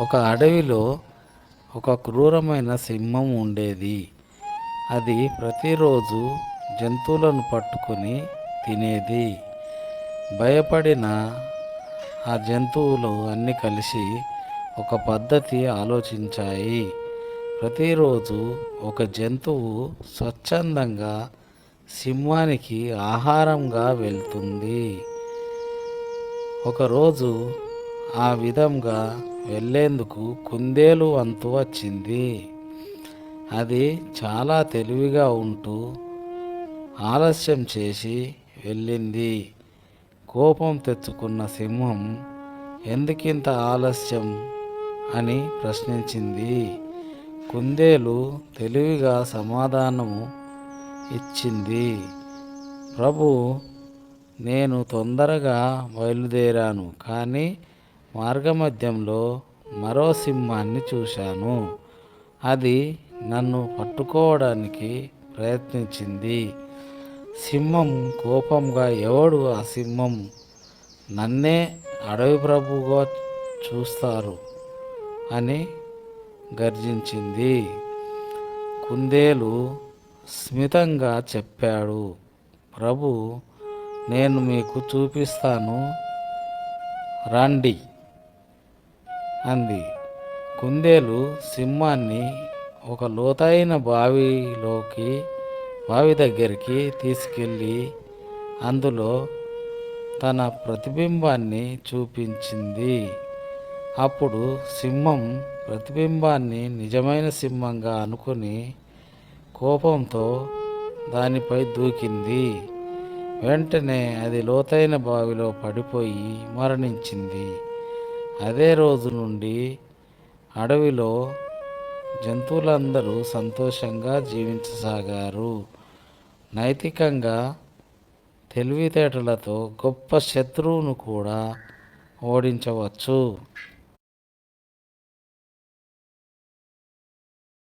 ఒక అడవిలో ఒక క్రూరమైన సింహం ఉండేది. అది ప్రతిరోజు జంతువులను పట్టుకొని తినేది. భయపడిన ఆ జంతువులు అన్నీ కలిసి ఒక పద్ధతి ఆలోచించాయి. ప్రతిరోజు ఒక జంతువు స్వచ్ఛందంగా సింహానికి ఆహారంగా వెళ్తుంది. ఒకరోజు ఆ విధంగా వెళ్ళేందుకు కుందేలు వంతు వచ్చింది. అది చాలా తెలివిగా ఉంటూ ఆలస్యం చేసి వెళ్ళింది. కోపం తెచ్చుకున్న సింహం ఎందుకింత ఆలస్యం అని ప్రశ్నించింది. కుందేలు తెలివిగా సమాధానము ఇచ్చింది. ప్రభు, నేను తొందరగా బయలుదేరాను, కానీ మార్గమధ్యంలో మరో సింహాన్ని చూశాను. అది నన్ను పట్టుకోవడానికి ప్రయత్నించింది. సింహం కోపంగా, ఎవడు ఆ సింహం? నన్నే అడవి ప్రభువుగా చూస్తారు అని గర్జించింది. కుందేలు స్మితంగా చెప్పాడు, ప్రభు, నేను మీకు చూపిస్తాను, రండి అంది. కుందేలు సింహాన్ని ఒక లోతైన బావి దగ్గరికి తీసుకెళ్ళి అందులో తన ప్రతిబింబాన్ని చూపించింది. అప్పుడు సింహం ప్రతిబింబాన్ని నిజమైన సింహంగా అనుకుని కోపంతో దానిపై దూకింది. వెంటనే అది లోతైన బావిలో పడిపోయి మరణించింది. అదే రోజు నుండి అడవిలో జంతువులందరూ సంతోషంగా జీవించసాగారు. నైతికంగా తెలివితేటలతో గొప్ప శత్రువును కూడా ఓడించవచ్చు.